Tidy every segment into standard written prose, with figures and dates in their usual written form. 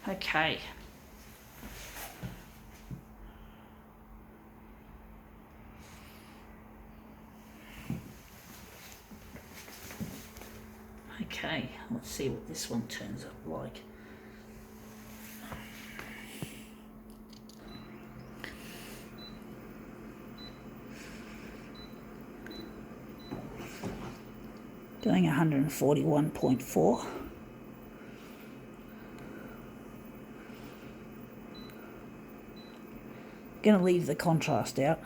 Okay. Okay, let's see what this one turns up like. Doing 141.4. Going to leave the contrast out.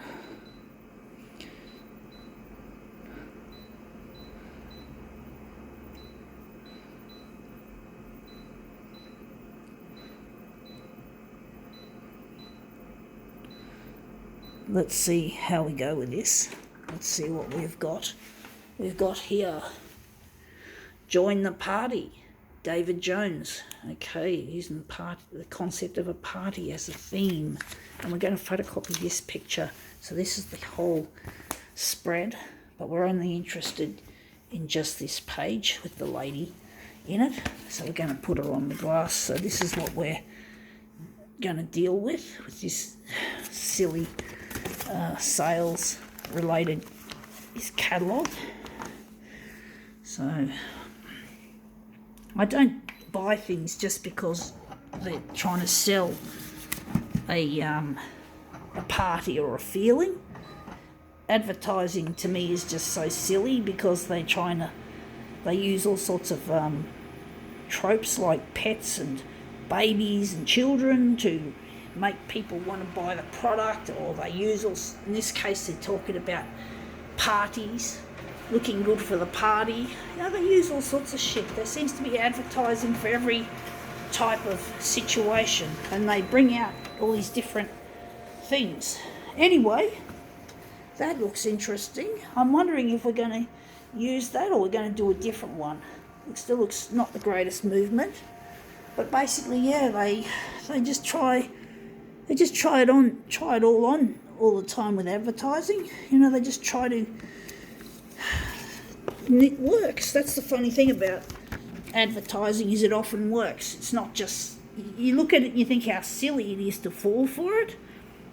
Let's see how we go with this. Let's see what we've got. We've got here, join the party, David Jones. Okay, using the concept of a party as a theme. And we're going to photocopy this picture. So this is the whole spread, but we're only interested in just this page with the lady in it. So we're going to put her on the glass. So this is what we're going to deal with this silly sales related catalogue. So I don't buy things just because they're trying to sell a party or a feeling. Advertising to me is just so silly because they use all sorts of tropes like pets and babies and children to make people want to buy the product, or they use, in this case they're talking about parties, looking good for the party. They use all sorts of shit. There seems to be advertising for every type of situation, and they bring out all these different things. Anyway, that looks interesting. I'm wondering if we're going to use that or we're going to do a different one. It still looks not the greatest movement, but basically, yeah, they just try it all on all the time with advertising. They just try to, and it works. That's the funny thing about advertising, is it often works. It's not just, you look at it and you think how silly it is to fall for it,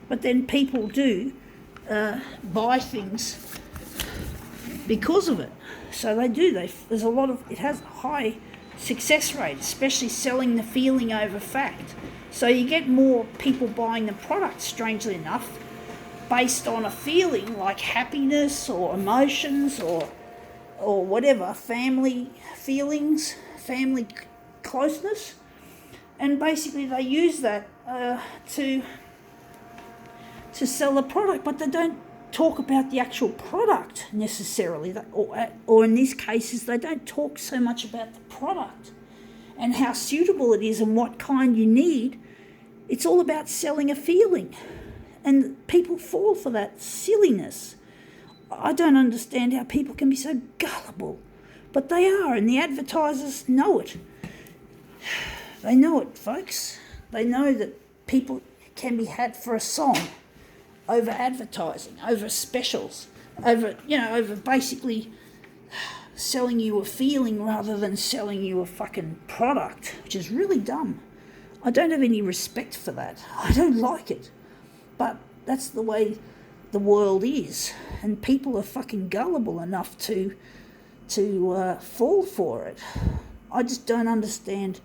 but then people do buy things because of it. So they do. There's a lot of, it has a high success rate, especially selling the feeling over fact. So you get more people buying the product, strangely enough, based on a feeling like happiness or emotions or whatever, family feelings, family closeness. And basically they use that to sell a product, but they don't talk about the actual product necessarily, or in these cases they don't talk so much about the product and how suitable it is and what kind you need. It's all about selling a feeling, and people fall for that silliness. I don't understand how people can be so gullible, but they are, and the advertisers know it. They know it, folks. They know that people can be had for a song over advertising, over specials, over basically selling you a feeling rather than selling you a fucking product, which is really dumb. I don't have any respect for that. I don't like it. But that's the way the world is, and people are fucking gullible enough to fall for it. I just don't understand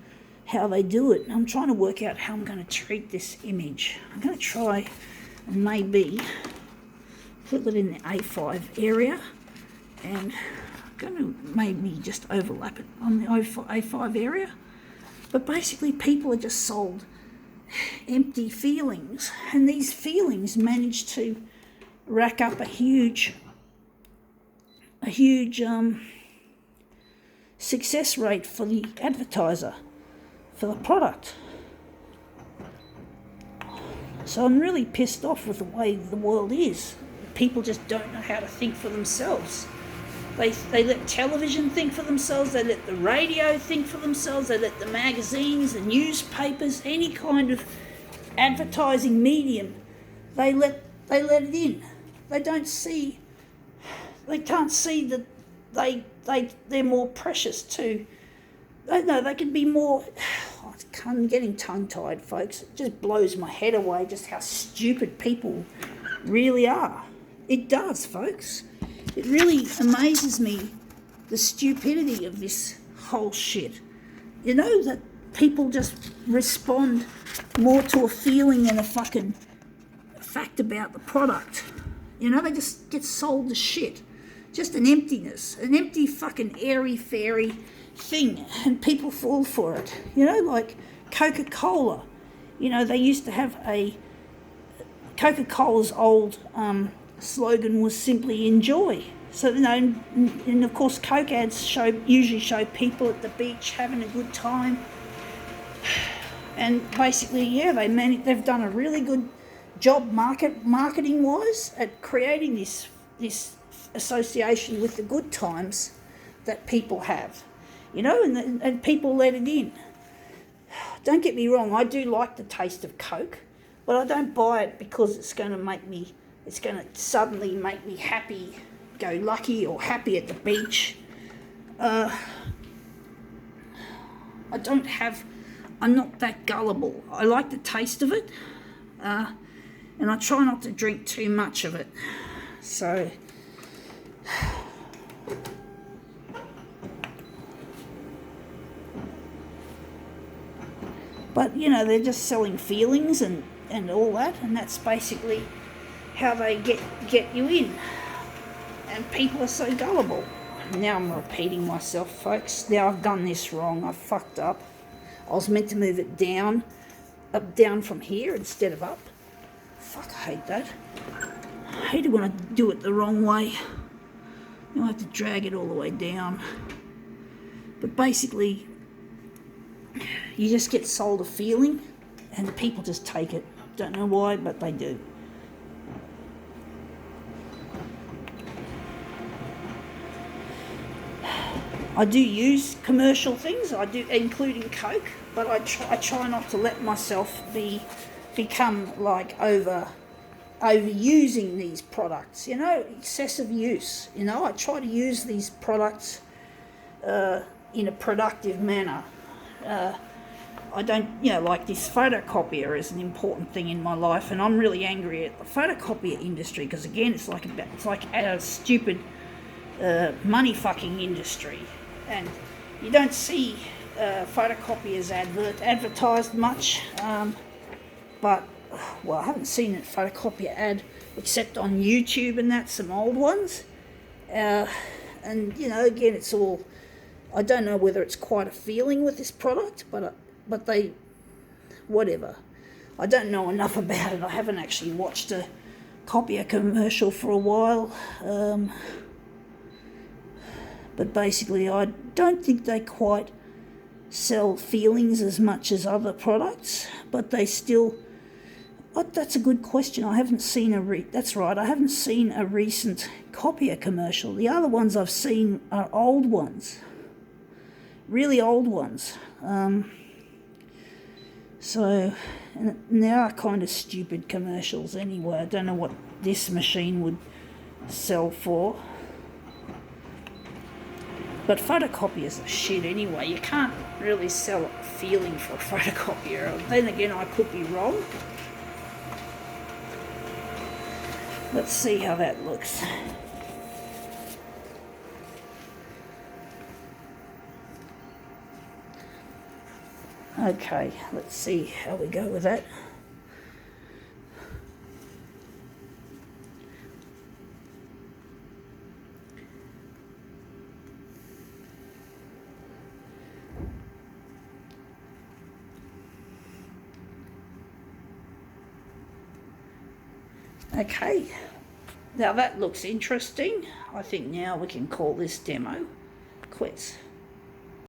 how they do it. I'm trying to work out how I'm going to treat this image. I'm going to try and maybe put it in the A5 area, and I'm going to maybe just overlap it on the A5 area. But basically people are just sold empty feelings, and these feelings manage to rack up a huge success rate for the advertiser, for the product. So I'm really pissed off with the way the world is. People just don't know how to think for themselves. They let television think for themselves, they let the radio think for themselves, they let the magazines, the newspapers, any kind of advertising medium, they let it in. They can't see that they're more precious too. They can be more, I I'm getting tongue-tied, folks. It just blows my head away just how stupid people really are. It does, folks. It really amazes me, the stupidity of this whole shit. You know, that people just respond more to a feeling than a fucking fact about the product. You know, they just get sold the shit. Just an emptiness, an empty fucking airy-fairy thing, and people fall for it. You know, like Coca-Cola. You know, they used to have Coca-Cola's old slogan was simply enjoy. So, you know, and of course Coke ads usually show people at the beach having a good time. And basically, yeah, they've done a really good job marketing-wise at creating this association with the good times that people have. You know, and people let it in. Don't get me wrong, I do like the taste of Coke, but I don't buy it because it's going to suddenly make me happy, go lucky or happy at the beach. I'm not that gullible. I like the taste of it, and I try not to drink too much of it. So, but you know, they're just selling feelings and all that, and that's basically how they get you in. And people are so gullible. Now I'm repeating myself, folks. Now I've done this wrong. I've fucked up. I was meant to move it down from here instead of up. Fuck, I hate that. I hate it when I do it the wrong way. You know, I have to drag it all the way down. But basically, you just get sold a feeling, and people just take it. Don't know why, but they do. I do use commercial things, I do, including Coke, but I try not to let myself become like overusing these products. You know, excessive use. You know, I try to use these products in a productive manner. I don't, you know, like this photocopier is an important thing in my life, and I'm really angry at the photocopier industry because again, it's like a stupid money fucking industry. And you don't see photocopiers advertised much, but, well, I haven't seen a photocopier ad except on YouTube, and that's some old ones. And, you know, again, it's all, I don't know whether it's quite a feeling with this product, but they, whatever. I don't know enough about it. I haven't actually watched a copier commercial for a while. But basically, I don't think they quite sell feelings as much as other products, but they still... Oh, that's a good question. I haven't seen that's right, I haven't seen a recent copier commercial. The other ones I've seen are old ones. Really old ones. So, and they are kind of stupid commercials anyway. I don't know what this machine would sell for. But photocopiers are shit anyway. You can't really sell a feeling for a photocopier. Then again, I could be wrong. Let's see how that looks. Okay, let's see how we go with that. Okay, now that looks interesting. I think now we can call this demo quits.